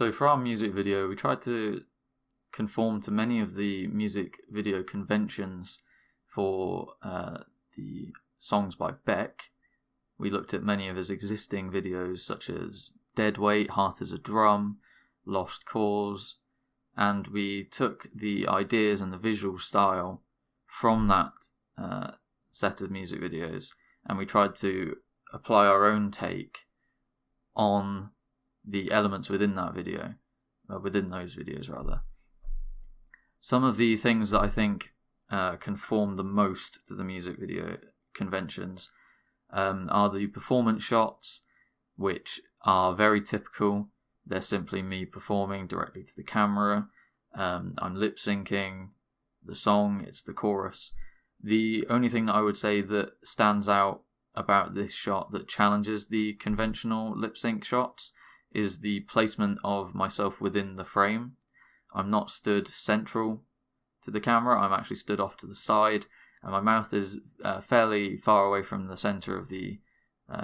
So for our music video, we tried to conform to many of the music video conventions for the songs by Beck. We looked at many of his existing videos, such as Dead Weight, Heart is a Drum, Lost Cause, and we took the ideas and the visual style from that set of music videos, and we tried to apply our own take on the elements within that video, within those videos rather. Some of the things that I think conform the most to the music video conventions are the performance shots, which are very typical. They're simply me performing directly to the camera. I'm lip syncing the song, it's the chorus. The only thing that I would say that stands out about this shot that challenges the conventional lip sync shots is the placement of myself within the frame. I'm not stood central to the camera, I'm actually stood off to the side, and my mouth is fairly far away from the center of the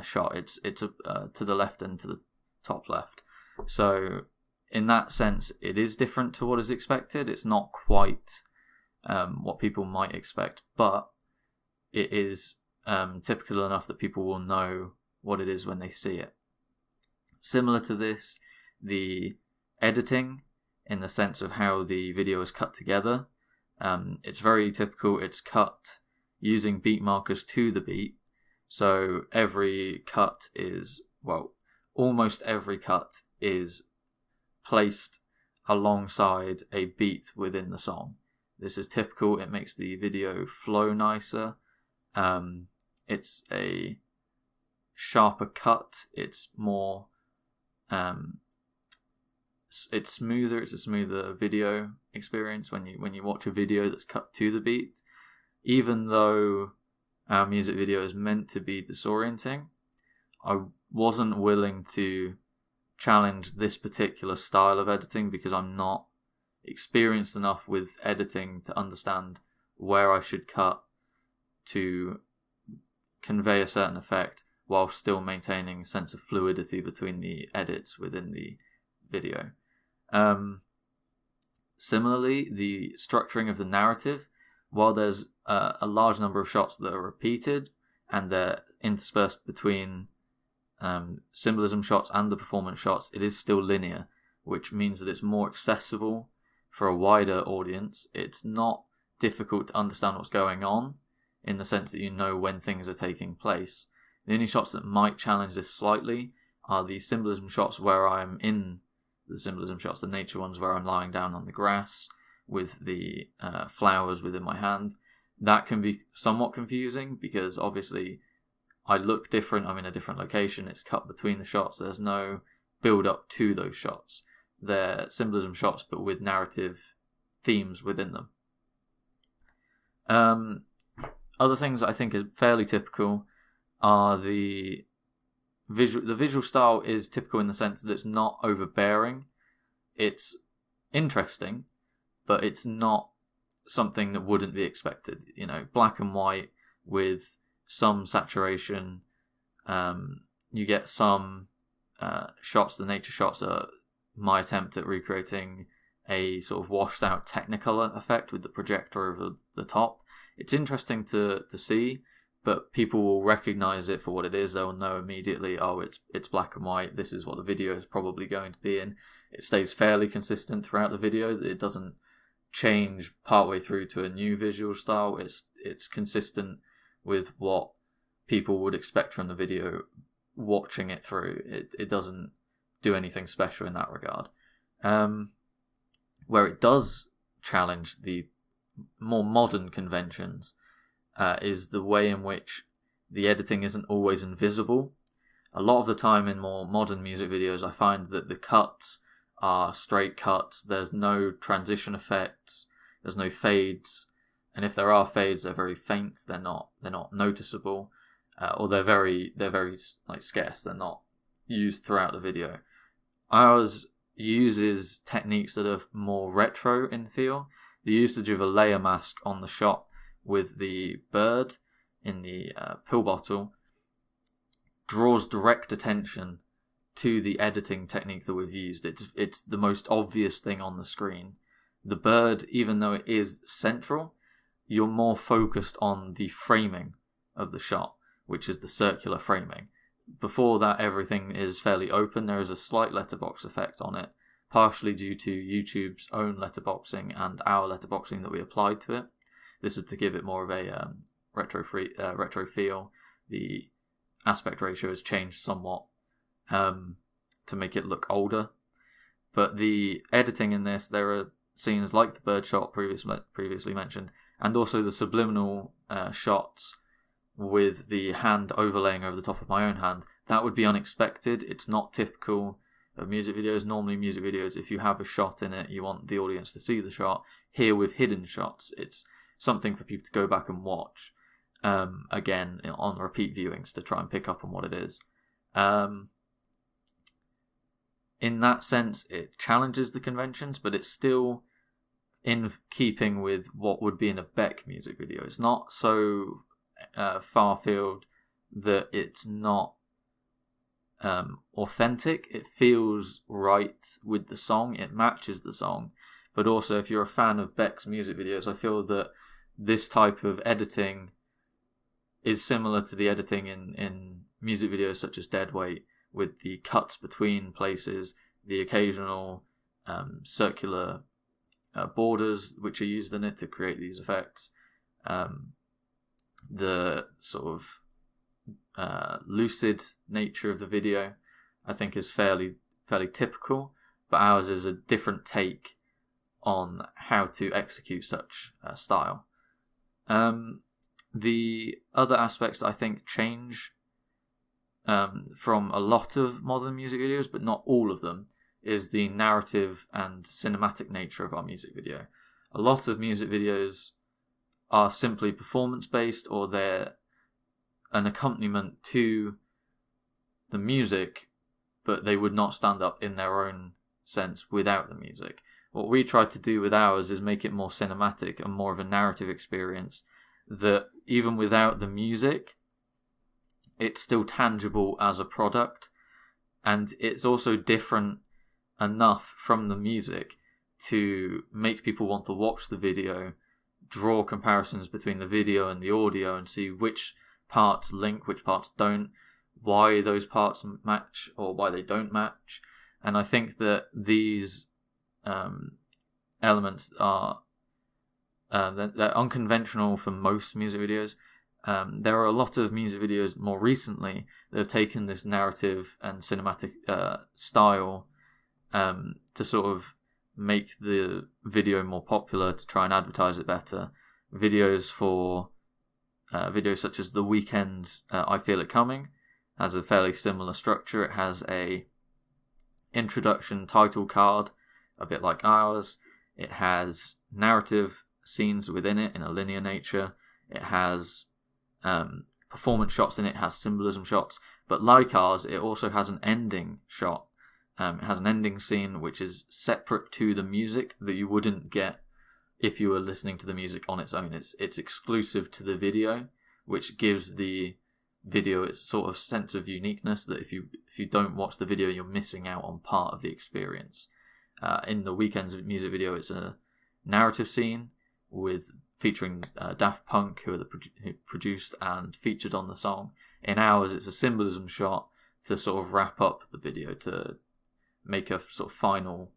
shot. It's to the left and to the top left. So in that sense, it is different to what is expected. It's not quite what people might expect, but it is typical enough that people will know what it is when they see it. Similar to this, the editing, in the sense of how the video is cut together, it's very typical. It's cut using beat markers to the beat. So every cut is, almost every cut is placed alongside a beat within the song. This is typical. It makes the video flow nicer. It's a sharper cut. It's more it's smoother. It's a smoother video experience when you watch a video that's cut to the beat. Even though our music video is meant to be disorienting, I wasn't willing to challenge this particular style of editing because I'm not experienced enough with editing to understand where I should cut to convey a certain effect while still maintaining a sense of fluidity between the edits within the video. Similarly, the structuring of the narrative, while there's a large number of shots that are repeated and they're interspersed between symbolism shots and the performance shots, it is still linear, which means that it's more accessible for a wider audience. It's not difficult to understand what's going on in the sense that you know when things are taking place. The only shots that might challenge this slightly are the symbolism shots where I'm in the symbolism shots, the nature ones where I'm lying down on the grass with the flowers within my hand. That can be somewhat confusing because obviously I look different, I'm in a different location, it's cut between the shots, there's no build up to those shots. They're symbolism shots but with narrative themes within them. Other things that I think are fairly typical are the visual style is typical in the sense that it's not overbearing. It's interesting, but it's not something that wouldn't be expected. You know, black and white with some saturation. You get some shots, the nature shots are my attempt at recreating a sort of washed out Technicolor effect with the projector over the top. It's interesting to see, but people will recognize it for what it is. They'll know immediately, oh, it's black and white. This is what the video is probably going to be in. It stays fairly consistent throughout the video. It doesn't change partway through to a new visual style. It's consistent with what people would expect from the video watching it through. It doesn't do anything special in that regard. Where it does challenge the more modern conventions is the way in which the editing isn't always invisible. A lot of the time in more modern music videos I find that the cuts are straight cuts, there's no transition effects, there's no fades, and if there are fades they're very faint, they're not noticeable, or they're very like scarce, they're not used throughout the video. Ours uses techniques that are more retro in feel. The usage of a layer mask on the shot with the bird in the pill bottle draws direct attention to the editing technique that we've used. It's the most obvious thing on the screen. The bird, even though it is central, you're more focused on the framing of the shot, which is the circular framing. Before that, everything is fairly open. There is a slight letterbox effect on it, partially due to YouTube's own letterboxing and our letterboxing that we applied to it. This is to give it more of a retro feel. The aspect ratio has changed somewhat to make it look older. But the editing in this, there are scenes like the bird shot previously mentioned, and also the subliminal shots with the hand overlaying over the top of my own hand. That would be unexpected. It's not typical of music videos. Normally music videos, if you have a shot in it, you want the audience to see the shot. Here with hidden shots, it's something for people to go back and watch again on repeat viewings to try and pick up on what it is. In that sense, it challenges the conventions, but it's still in keeping with what would be in a Beck music video. It's not so far-field that it's not authentic. It feels right with the song. It matches the song. But also, if you're a fan of Beck's music videos, I feel that this type of editing is similar to the editing in music videos such as Deadweight, with the cuts between places, the occasional circular borders which are used in it to create these effects. The sort of lucid nature of the video, I think, is fairly typical, but ours is a different take on how to execute such style. The other aspects that I think change from a lot of modern music videos, but not all of them, is the narrative and cinematic nature of our music video. A lot of music videos are simply performance-based, or they're an accompaniment to the music, but they would not stand up in their own sense without the music. What we try to do with ours is make it more cinematic and more of a narrative experience, that even without the music, it's still tangible as a product, and it's also different enough from the music to make people want to watch the video, draw comparisons between the video and the audio, and see which parts link, which parts don't, why those parts match or why they don't match. And I think that these elements are they're unconventional for most music videos. There are a lot of music videos more recently that have taken this narrative and cinematic style to sort of make the video more popular, to try and advertise it better. Videos such as The Weeknd's I Feel It Coming has a fairly similar structure. It has a introduction title card, a bit like ours. It has narrative scenes within it in a linear nature. It has performance shots in it, has symbolism shots, but like ours, it also has an ending shot. It has an ending scene which is separate to the music, that you wouldn't get if you were listening to the music on its own. It's exclusive to the video, which gives the video its sort of sense of uniqueness, that if you don't watch the video, you're missing out on part of the experience. In The Weeknd's music video, it's a narrative scene featuring Daft Punk, who produced and featured on the song. In ours, it's a symbolism shot to sort of wrap up the video, to make a sort of final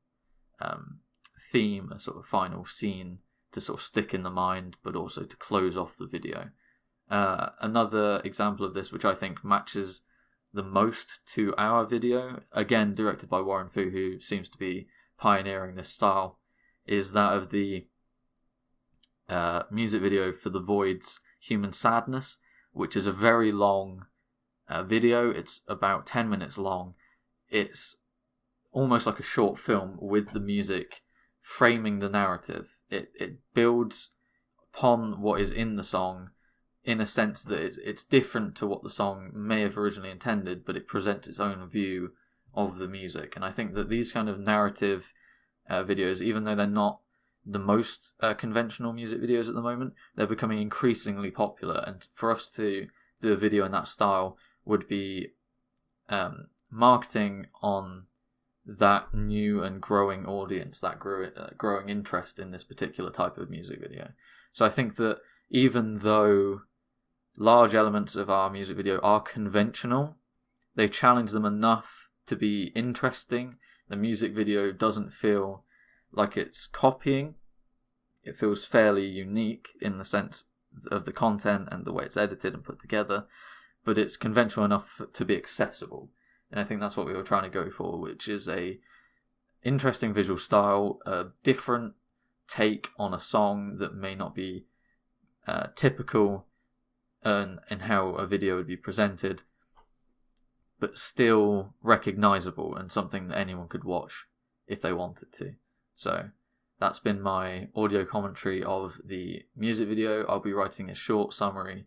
theme, a sort of final scene to sort of stick in the mind, but also to close off the video. Another example of this, which I think matches the most to our video, again directed by Warren Fu, who seems to be pioneering this style, is that of the music video for The Void's Human Sadness, which is a very long video. It's about 10 minutes long. It's almost like a short film with the music framing the narrative. It builds upon what is in the song in a sense that it's different to what the song may have originally intended, but it presents its own view of the music. And I think that these kind of narrative videos, even though they're not the most conventional music videos at the moment, they're becoming increasingly popular. And for us to do a video in that style would be marketing on that new and growing audience, that growing interest in this particular type of music video. So I think that even though large elements of our music video are conventional, they challenge them enough to be interesting. The music video doesn't feel like it's copying. It feels fairly unique in the sense of the content and the way it's edited and put together, but it's conventional enough to be accessible. And I think that's what we were trying to go for, which is a interesting visual style, a different take on a song that may not be typical in how a video would be presented, but still recognizable and something that anyone could watch if they wanted to. So that's been my audio commentary of the music video. I'll be writing a short summary